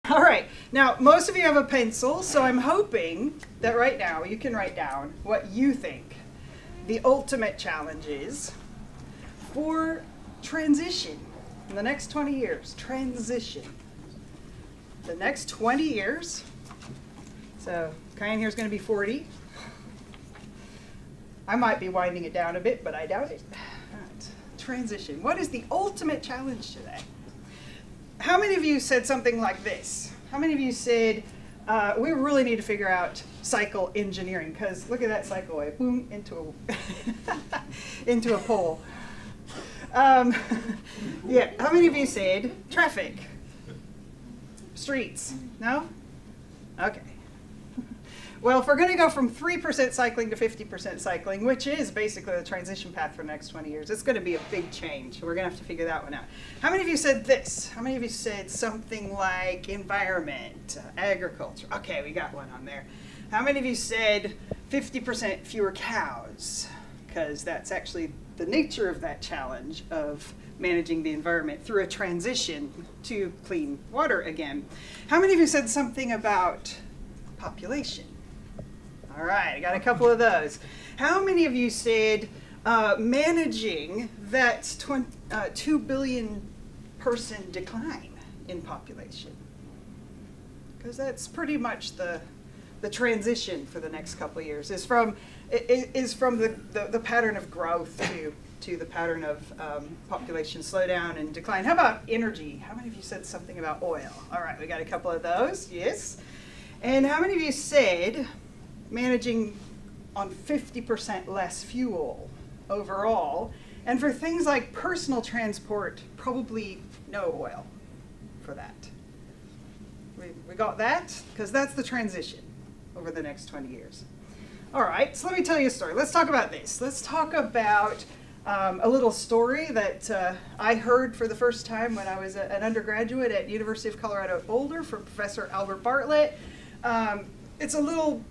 All right, now most of you have a pencil, so I'm hoping that right now you can write down what you think the ultimate challenge is for transition in the next 20 years. Transition. The next 20 years. So Kyan here is going to be 40. I might be winding it down a bit, but I doubt it. All right. Transition. What is the ultimate challenge today? How many of you said something like this? How many of you said, we really need to figure out cycle engineering, because look at that cycle wave, boom, into a pole. Yeah, how many of you said traffic? Streets? No? Okay. Well, if we're going to go from 3% cycling to 50% cycling, which is basically the transition path for the next 20 years, it's going to be a big change. We're going to have to figure that one out. How many of you said this? How many of you said something like environment, agriculture? Okay, we got one on there. How many of you said 50% fewer cows? Because that's actually the nature of that challenge of managing the environment through a transition to clean water again. How many of you said something about population? All right, I got a couple of those. How many of you said managing that 2 billion person decline in population? Because that's pretty much the transition for the next couple of years is from the pattern of growth to the pattern of population slowdown and decline. How about energy? How many of you said something about oil? All right, we got a couple of those, yes. And how many of you said managing on 50% less fuel overall, and for things like personal transport, probably no oil for that? We got that? Because that's the transition over the next 20 years. All right, so let me tell you a story. Let's talk about this. Let's talk about a little story that I heard for the first time when I was an undergraduate at University of Colorado Boulder from Professor Albert Bartlett. It's a little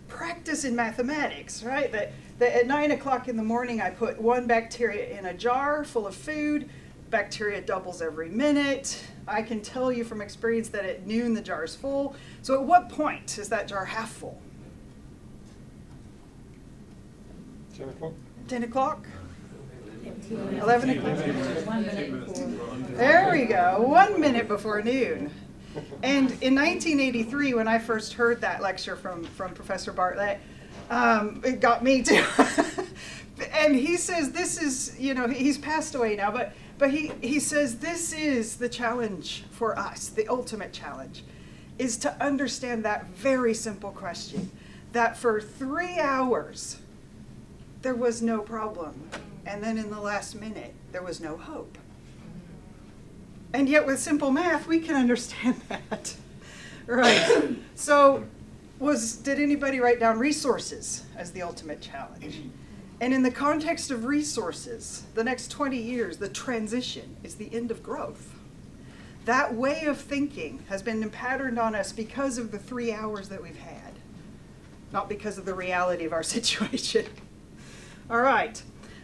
practice in mathematics, right? That at 9 o'clock in the morning I put one bacteria in a jar full of food. Bacteria doubles every minute. I can tell you from experience that at noon the jar is full. So at what point is that jar half full? 10 o'clock. 10 o'clock? 11 o'clock? There we go, 1 minute before noon. And in 1983, when I first heard that lecture from Professor Bartlett, it got me too. And he says this is, you know, he's passed away now, but he says this is the challenge for us, the ultimate challenge, is to understand that very simple question, that for 3 hours, there was no problem. And then in the last minute, there was no hope. And yet with simple math, we can understand that. Right. So did anybody write down resources as the ultimate challenge? And in the context of resources, the next 20 years, the transition is the end of growth. That way of thinking has been patterned on us because of the 3 hours that we've had, not because of the reality of our situation. All right.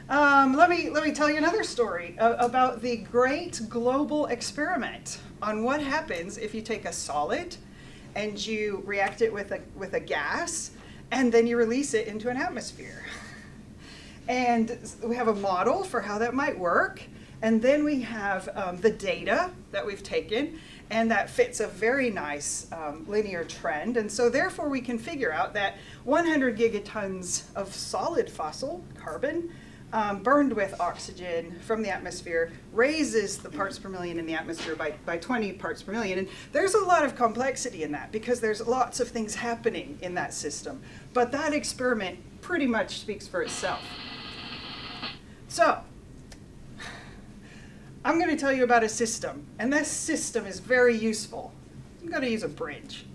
Let me tell you another story about the great global experiment on what happens if you take a solid and you react it with a gas and then you release it into an atmosphere. And we have a model for how that might work, and then we have the data that we've taken, and that fits a very nice linear trend. And so therefore we can figure out that 100 gigatons of solid fossil carbon burned with oxygen from the atmosphere raises the parts per million in the atmosphere by 20 parts per million. And there's a lot of complexity in that because there's lots of things happening in that system. But that experiment pretty much speaks for itself. So I'm going to tell you about a system, and this system is very useful. I'm going to use a bridge.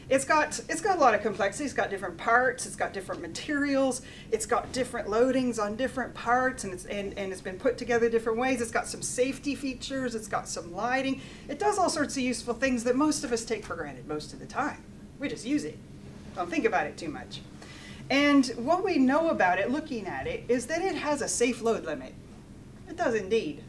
It's got a lot of complexity. It's got different parts. It's got different materials. It's got different loadings on different parts, and it's been put together different ways. It's got some safety features. It's got some lighting. It does all sorts of useful things that most of us take for granted most of the time. We just use it. Don't think about it too much. And what we know about it, looking at it, is that it has a safe load limit. It does indeed.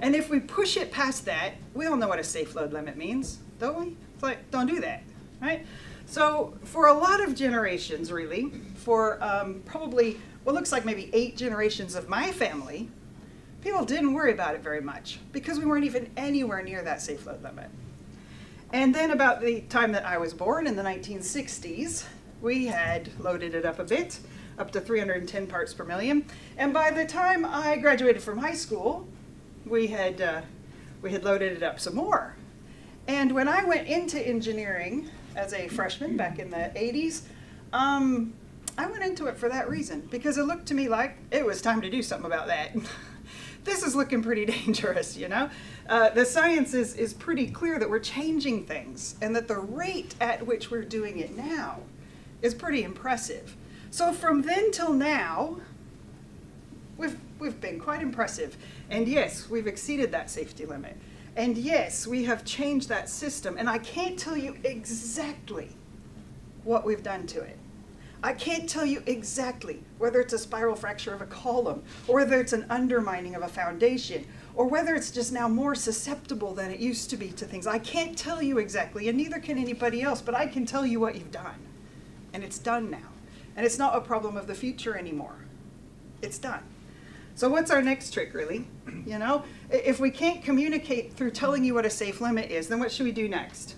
And if we push it past that, we all know what a safe load limit means, don't we? It's like, don't do that, right? So for a lot of generations, really, for probably what looks like maybe 8 generations of my family, people didn't worry about it very much because we weren't even anywhere near that safe load limit. And then about the time that I was born in the 1960s, we had loaded it up a bit, up to 310 parts per million. And by the time I graduated from high school, we had loaded it up some more. And when I went into engineering as a freshman back in the 80s, I went into it for that reason, because it looked to me like it was time to do something about that. This is looking pretty dangerous, you know? The science is pretty clear that we're changing things, and that the rate at which we're doing it now is pretty impressive. So from then till now, we've been quite impressive. And yes, we've exceeded that safety limit. And yes, we have changed that system. And I can't tell you exactly what we've done to it. I can't tell you exactly whether it's a spiral fracture of a column, or whether it's an undermining of a foundation, or whether it's just now more susceptible than it used to be to things. I can't tell you exactly, and neither can anybody else, but I can tell you what you've done. And it's done now. And it's not a problem of the future anymore. It's done. So what's our next trick, really? You know, if we can't communicate through telling you what a safe limit is, then what should we do next?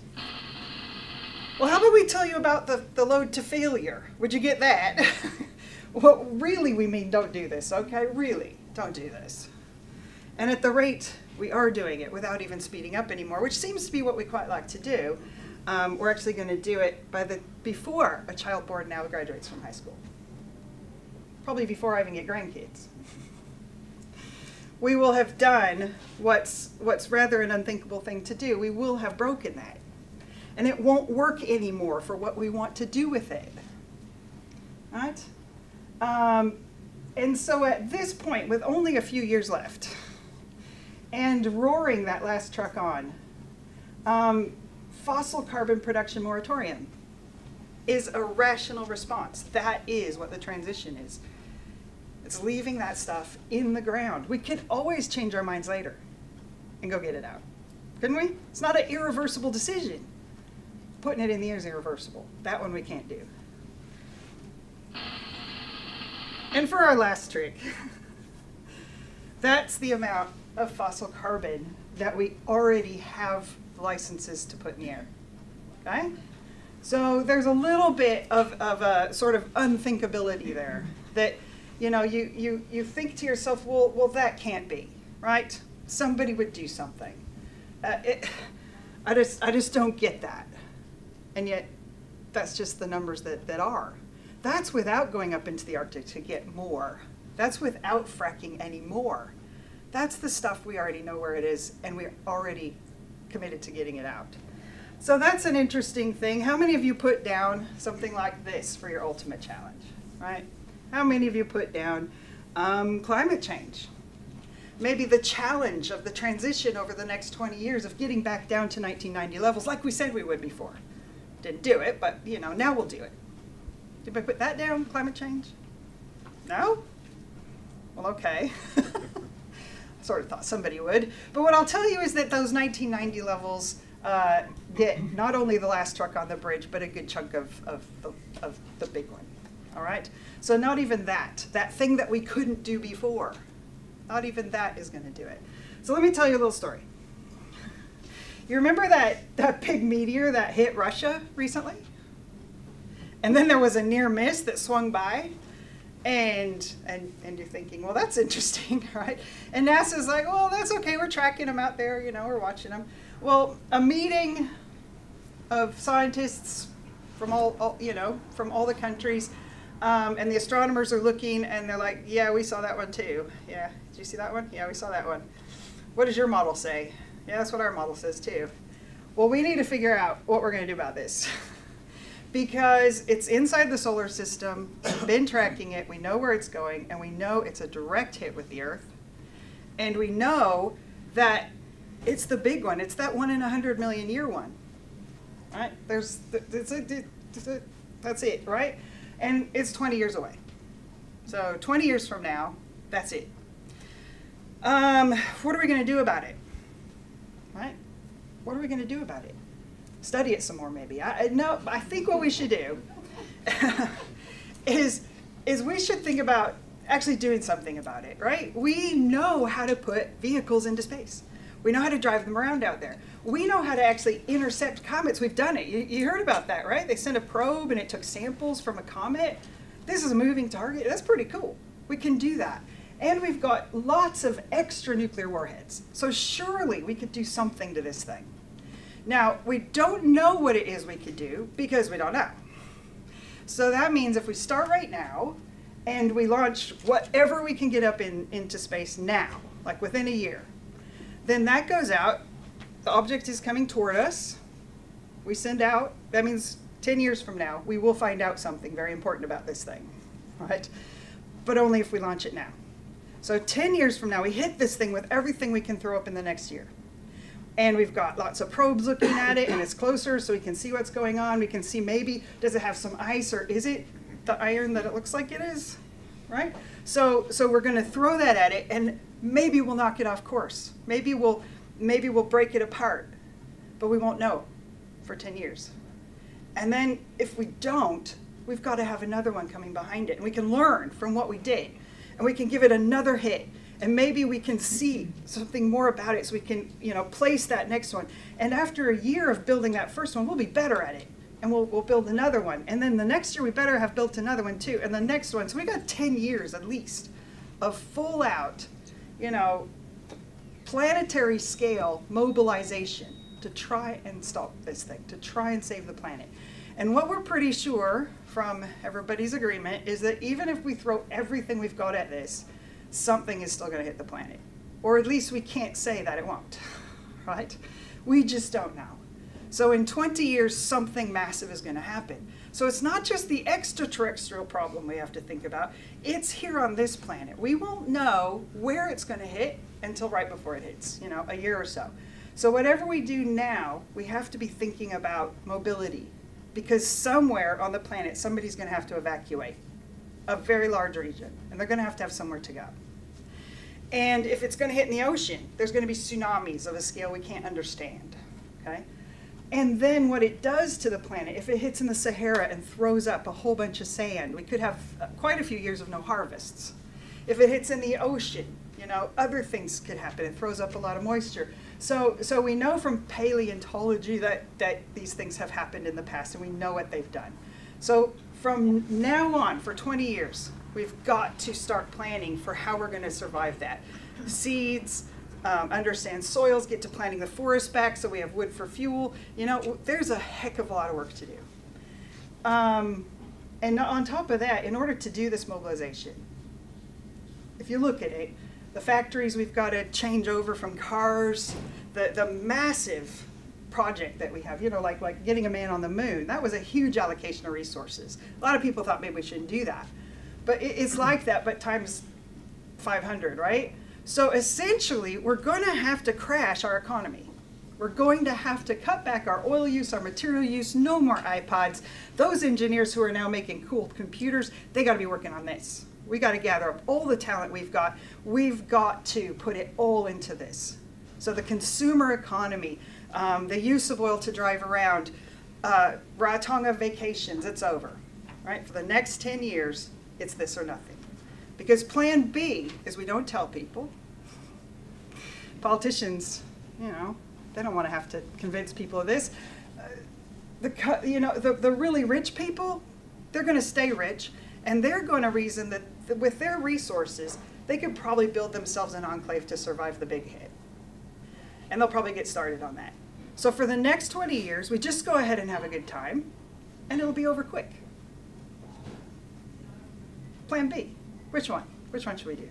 Well, how about we tell you about the load to failure? Would you get that? Well, really, we mean don't do this, okay? Really, don't do this. And at the rate we are doing it without even speeding up anymore, which seems to be what we quite like to do, we're actually going to do it before a child born now graduates from high school. Probably before I even get grandkids. We will have done what's rather an unthinkable thing to do. We will have broken that. And it won't work anymore for what we want to do with it. Right? And so at this point, with only a few years left, and roaring that last truck on, fossil carbon production moratorium is a rational response. That is what the transition is. It's leaving that stuff in the ground. We can always change our minds later and go get it out. Couldn't we? It's not an irreversible decision. Putting it in the air is irreversible. That one we can't do. And for our last trick, that's the amount of fossil carbon that we already have licenses to put in the air. Okay? So there's a little bit of a sort of unthinkability there, that you know, you think to yourself, well, that can't be, right? Somebody would do something. I just don't get that. And yet, that's just the numbers that are. That's without going up into the Arctic to get more. That's without fracking any more. That's the stuff we already know where it is, and we're already committed to getting it out. So that's an interesting thing. How many of you put down something like this for your ultimate challenge, right? How many of you put down climate change? Maybe the challenge of the transition over the next 20 years of getting back down to 1990 levels, like we said we would before. Didn't do it, but you know, now we'll do it. Did I put that down, climate change? No? Well, okay. I sort of thought somebody would. But what I'll tell you is that those 1990 levels get not only the last truck on the bridge, but a good chunk of the big one. All right? So not even that thing that we couldn't do before, not even that is going to do it. So let me tell you a little story. You remember that big meteor that hit Russia recently? And then there was a near miss that swung by, and you're thinking, well, that's interesting, right? And NASA's like, well, that's okay, we're tracking them out there, you know, we're watching them. Well, a meeting of scientists from all the countries, and the astronomers are looking, and they're like, yeah, we saw that one too. Yeah, did you see that one? Yeah, we saw that one. What does your model say? Yeah, that's what our model says too. Well, we need to figure out what we're going to do about this. Because it's inside the solar system, we've been tracking it, we know where it's going, and we know it's a direct hit with the Earth. And we know that it's the big one. It's that 1 in 100 million year one. Right? That's it, right? And it's 20 years away. So 20 years from now, that's it. What are we going to do about it? Right? What are we going to do about it? Study it some more, maybe. I think what we should do is we should think about actually doing something about it, right? We know how to put vehicles into space. We know how to drive them around out there. We know how to actually intercept comets. We've done it. You heard about that, right? They sent a probe and it took samples from a comet. This is a moving target. That's pretty cool. We can do that. And we've got lots of extra nuclear warheads. So surely we could do something to this thing. Now, we don't know what it is we could do because we don't know. So that means if we start right now and we launch whatever we can get up into space now, like within a year, then that goes out. The object is coming toward us. We send out, that means 10 years from now, we will find out something very important about this thing, right? But only if we launch it now. So 10 years from now, we hit this thing with everything we can throw up in the next year. And we've got lots of probes looking at it, and it's closer, so we can see what's going on. We can see maybe, does it have some ice, or is it the iron that it looks like it is, right? So we're going to throw that at it, and maybe we'll knock it off course. Maybe we'll break it apart, but we won't know for 10 years. And then if we don't, we've got to have another one coming behind it, and we can learn from what we did, and we can give it another hit, and maybe we can see something more about it, so we can, place that next one. And after a year of building that first one, we'll be better at it, and we'll build another one. And then the next year, we better have built another one too, and the next one. So we got 10 years at least of full out, planetary scale mobilization to try and stop this thing, to try and save the planet. And what we're pretty sure from everybody's agreement is that even if we throw everything we've got at this, something is still going to hit the planet. Or at least we can't say that it won't, right? We just don't know. So in 20 years, something massive is going to happen. So it's not just the extraterrestrial problem we have to think about. It's here on this planet. We won't know where it's going to hit until right before it hits, a year or so. So whatever we do now, we have to be thinking about mobility, because somewhere on the planet, somebody's going to have to evacuate a very large region, and they're going to have somewhere to go. And if it's going to hit in the ocean, there's going to be tsunamis of a scale we can't understand, okay? And then what it does to the planet, if it hits in the Sahara and throws up a whole bunch of sand, we could have quite a few years of no harvests. If it hits in the ocean, other things could happen. It throws up a lot of moisture. So we know from paleontology that these things have happened in the past, and we know what they've done. So from now on, for 20 years, we've got to start planning for how we're going to survive that. Seeds, understand soils, get to planting the forest back so we have wood for fuel. There's a heck of a lot of work to do. And on top of that, in order to do this mobilization, if you look at it, the factories we've got to change over from cars, the massive project that we have, like getting a man on the moon, that was a huge allocation of resources. A lot of people thought maybe we shouldn't do that. But it's like that, but times 500, right? So essentially, we're going to have to crash our economy. We're going to have to cut back our oil use, our material use, no more iPods. Those engineers who are now making cool computers, they got to be working on this. We got to gather up all the talent we've got. We've got to put it all into this. So the consumer economy, the use of oil to drive around, Rarotonga vacations, it's over, right? For the next 10 years, it's this or nothing. Because plan B is we don't tell people. Politicians, they don't want to have to convince people of this. The really rich people, they're going to stay rich, and they're going to reason that with their resources, they could probably build themselves an enclave to survive the big hit. And they'll probably get started on that. So for the next 20 years, we just go ahead and have a good time, and it'll be over quick. Plan B. Which one? Which one should we do?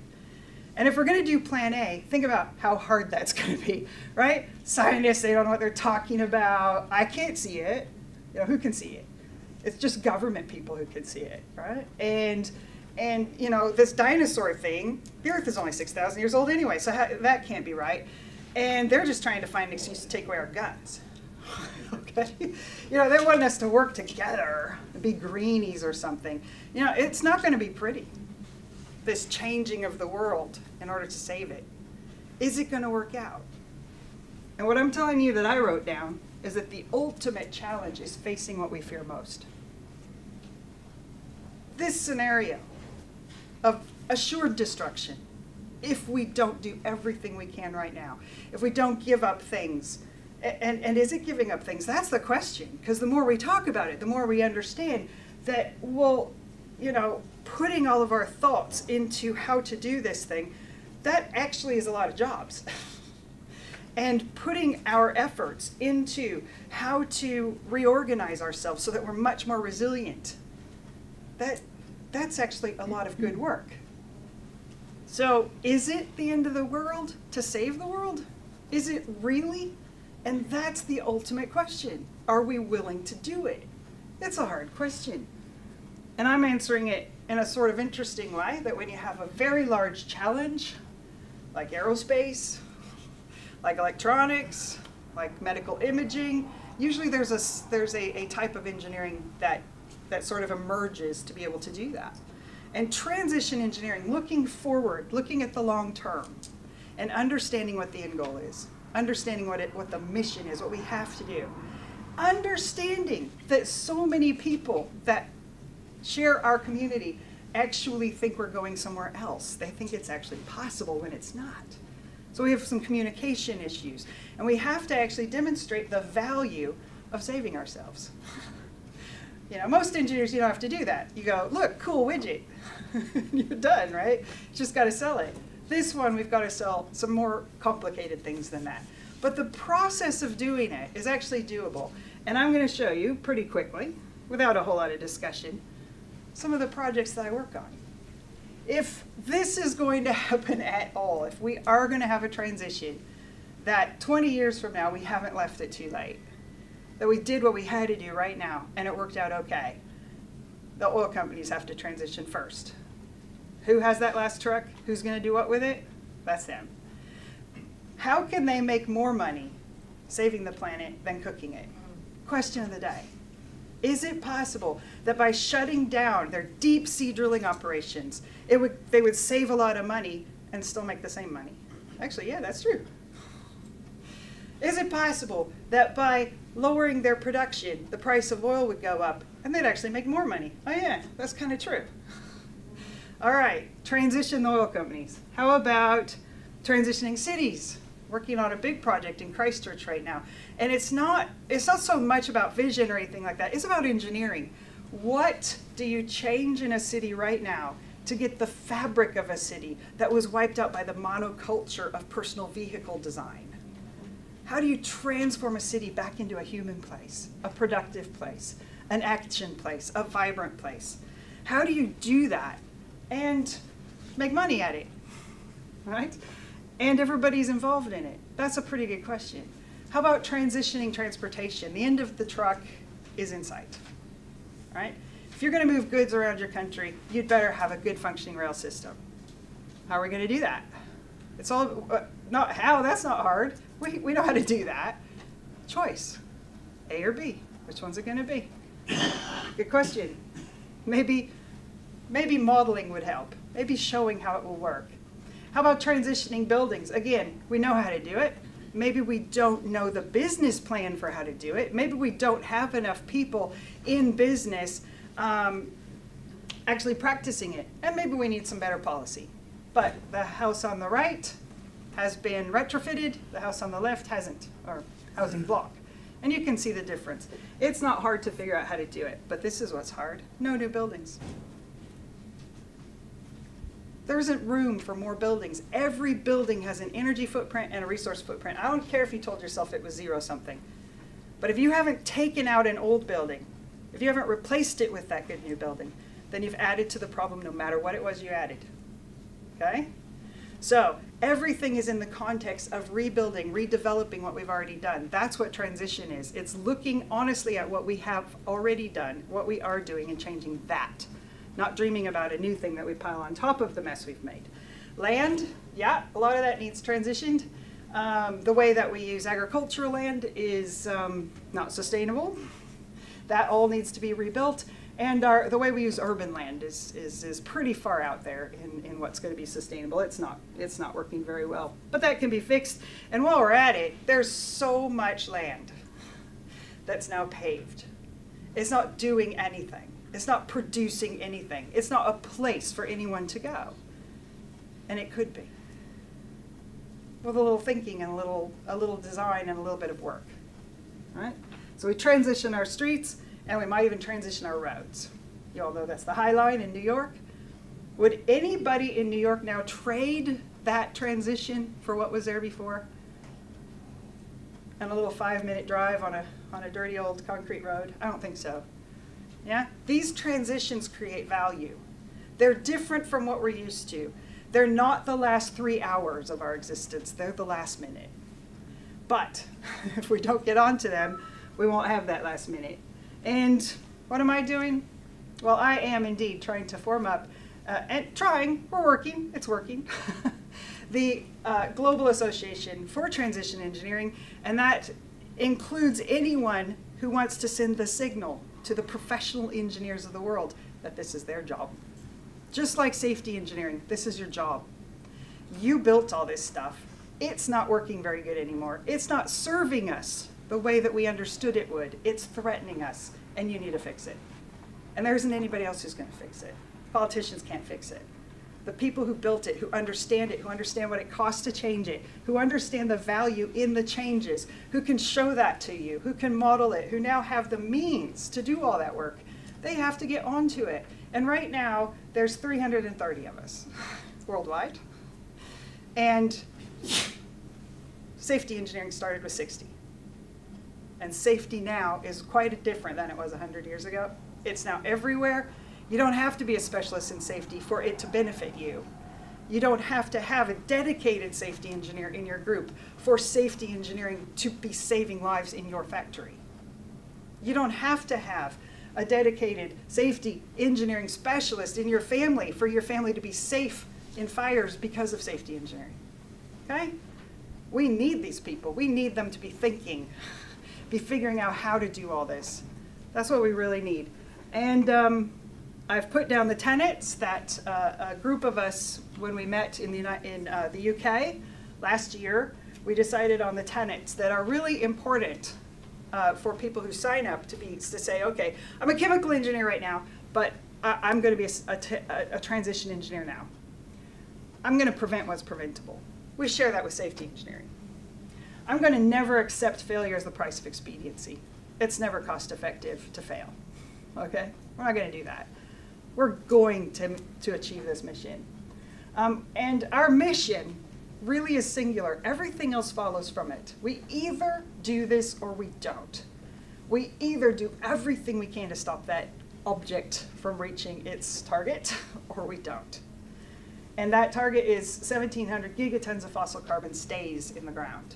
And if we're going to do plan A, think about how hard that's going to be, right? Scientists, they don't know what they're talking about. I can't see it. Who can see it? It's just government people who can see it, right? And this dinosaur thing, the Earth is only 6,000 years old anyway, so that can't be right. And they're just trying to find an excuse to take away our guns. Okay? They want us to work together, be greenies or something. It's not going to be pretty, this changing of the world in order to save it. Is it going to work out? And what I'm telling you that I wrote down is that the ultimate challenge is facing what we fear most. This scenario of assured destruction, if we don't do everything we can right now, if we don't give up things, and is it giving up things? That's the question, because the more we talk about it, the more we understand that, well, you know, putting all of our thoughts into how to do this thing, that actually is a lot of jobs. And putting our efforts into how to reorganize ourselves so that we're much more resilient, that's actually a lot of good work. So is it the end of the world to save the world? Is it really? And that's the ultimate question. Are we willing to do it? It's a hard question. And I'm answering it in a sort of interesting way, that when you have a very large challenge, like aerospace, like electronics, like medical imaging, usually there's a type of engineering that sort of emerges to be able to do that. And transition engineering, looking forward, looking at the long term, and understanding what the end goal is, understanding what the mission is, what we have to do, understanding that so many people that share our community actually think we're going somewhere else. They think it's actually possible when it's not. So we have some communication issues, and we have to actually demonstrate the value of saving ourselves. You know, most engineers, you don't have to do that. You go, look, cool widget. You're done, right? You just got to sell it. This one, we've got to sell some more complicated things than that. But the process of doing it is actually doable. And I'm going to show you pretty quickly, without a whole lot of discussion, some of the projects that I work on. If this is going to happen at all, if we are going to have a transition, that 20 years from now we haven't left it too late, that we did what we had to do right now and it worked out okay, the oil companies have to transition first. Who has that last truck? Who's going to do what with it? That's them. How can they make more money saving the planet than cooking it? Question of the day. Is it possible that by shutting down their deep sea drilling operations, they would save a lot of money and still make the same money? Actually, yeah, that's true. Is it possible that by lowering their production, the price of oil would go up and they'd actually make more money? Oh yeah, that's kind of true. All right, transition the oil companies. How about transitioning cities? Working on a big project in Christchurch right now. And it's not so much about vision or anything like that. It's about engineering. What do you change in a city right now to get the fabric of a city that was wiped out by the monoculture of personal vehicle design? How do you transform a city back into a human place, a productive place, an action place, a vibrant place? How do you do that and make money at it, right? And everybody's involved in it? That's a pretty good question. How about transitioning transportation? The end of the truck is in sight, right? If you're going to move goods around your country, you'd better have a good functioning rail system. How are we going to do that? It's all, not how, that's not hard. We know how to do that. Choice, A or B. Which one's it going to be? Good question. Maybe modeling would help. Maybe showing how it will work. How about transitioning buildings? Again, we know how to do it. Maybe we don't know the business plan for how to do it. Maybe we don't have enough people in business actually practicing it. And maybe we need some better policy. But the house on the right has been retrofitted. The house on the left hasn't, or housing block. And you can see the difference. It's not hard to figure out how to do it, but this is what's hard. No new buildings. There isn't room for more buildings. Every building has an energy footprint and a resource footprint. I don't care if you told yourself it was zero something. But if you haven't taken out an old building, if you haven't replaced it with that good new building, then you've added to the problem no matter what it was you added. Okay? So everything is in the context of rebuilding, redeveloping what we've already done. That's what transition is. It's looking honestly at what we have already done, what we are doing, and changing that. Not dreaming about a new thing that we pile on top of the mess we've made. Land, yeah, a lot of that needs transitioned. The way that we use agricultural land is not sustainable. That all needs to be rebuilt. And the way we use urban land is pretty far out there in what's going to be sustainable. It's not working very well. But that can be fixed. And while we're at it, there's so much land that's now paved. It's not doing anything. It's not producing anything. It's not a place for anyone to go. And it could be. With a little thinking and a little design and a little bit of work. All right? So we transition our streets, and we might even transition our roads. You all know that's the High Line in New York. Would anybody in New York now trade that transition for what was there before? And a little 5-minute drive on a dirty old concrete road? I don't think so. Yeah? These transitions create value. They're different from what we're used to. They're not the last 3 hours of our existence. They're the last minute. But if we don't get onto them, we won't have that last minute. And what am I doing? Well, I am indeed trying to form up, we're working, it's working, the Global Association for Transition Engineering, and that includes anyone who wants to send the signal to the professional engineers of the world that this is their job. Just like safety engineering, this is your job. You built all this stuff. It's not working very good anymore. It's not serving us the way that we understood it would. It's threatening us, and you need to fix it. And there isn't anybody else who's going to fix it. Politicians can't fix it. The people who built it, who understand what it costs to change it, who understand the value in the changes, who can show that to you, who can model it, who now have the means to do all that work, they have to get onto it. And right now, there's 330 of us worldwide. And safety engineering started with 60. And safety now is quite different than it was 100 years ago. It's now everywhere. You don't have to be a specialist in safety for it to benefit you. You don't have to have a dedicated safety engineer in your group for safety engineering to be saving lives in your factory. You don't have to have a dedicated safety engineering specialist in your family for your family to be safe in fires because of safety engineering. Okay? We need these people. We need them to be thinking, be figuring out how to do all this. That's what we really need. And I've put down the tenets that a group of us, when we met in the UK last year, we decided on the tenets that are really important for people who sign up to say, okay, I'm a chemical engineer right now, but I'm going to be a transition engineer now. I'm going to prevent what's preventable. We share that with safety engineering. I'm going to never accept failure as the price of expediency. It's never cost effective to fail. Okay? We're not going to do that. We're going to achieve this mission. And our mission really is singular. Everything else follows from it. We either do this or we don't. We either do everything we can to stop that object from reaching its target, or we don't. And that target is 1,700 gigatons of fossil carbon stays in the ground.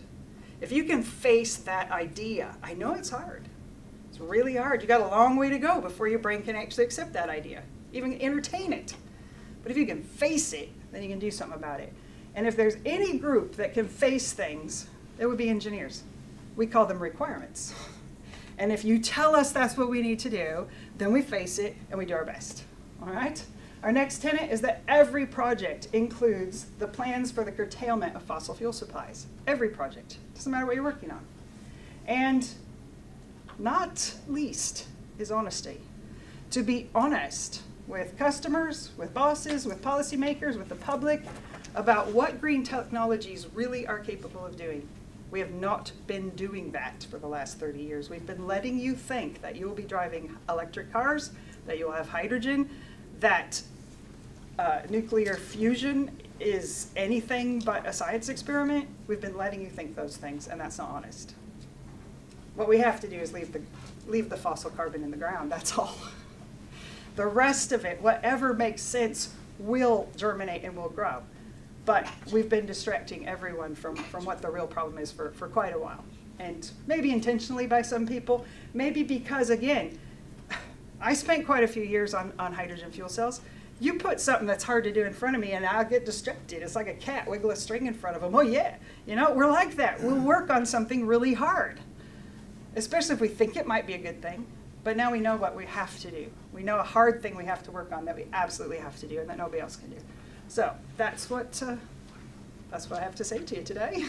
If you can face that idea, I know it's hard. It's really hard. You got a long way to go before your brain can actually accept that idea, even entertain it. But if you can face it, then you can do something about it. And if there's any group that can face things, it would be engineers. We call them requirements. And if you tell us that's what we need to do, then we face it and we do our best. All right? Our next tenet is that every project includes the plans for the curtailment of fossil fuel supplies. Every project. Doesn't matter what you're working on. And not least is honesty. To be honest with customers, with bosses, with policymakers, with the public, about what green technologies really are capable of doing. We have not been doing that for the last 30 years. We've been letting you think that you will be driving electric cars, that you will have hydrogen, that nuclear fusion is anything but a science experiment. We've been letting you think those things, and that's not honest. What we have to do is leave the fossil carbon in the ground, that's all. The rest of it, whatever makes sense, will germinate and will grow. But we've been distracting everyone from what the real problem is for quite a while. And maybe intentionally by some people, maybe because, again, I spent quite a few years on hydrogen fuel cells. You put something that's hard to do in front of me and I'll get distracted. It's like a cat wiggle a string in front of them. Oh yeah, you know, we're like that. We'll work on something really hard, especially if we think it might be a good thing. But now we know what we have to do. We know a hard thing we have to work on that we absolutely have to do and that nobody else can do. So that's what I have to say to you today.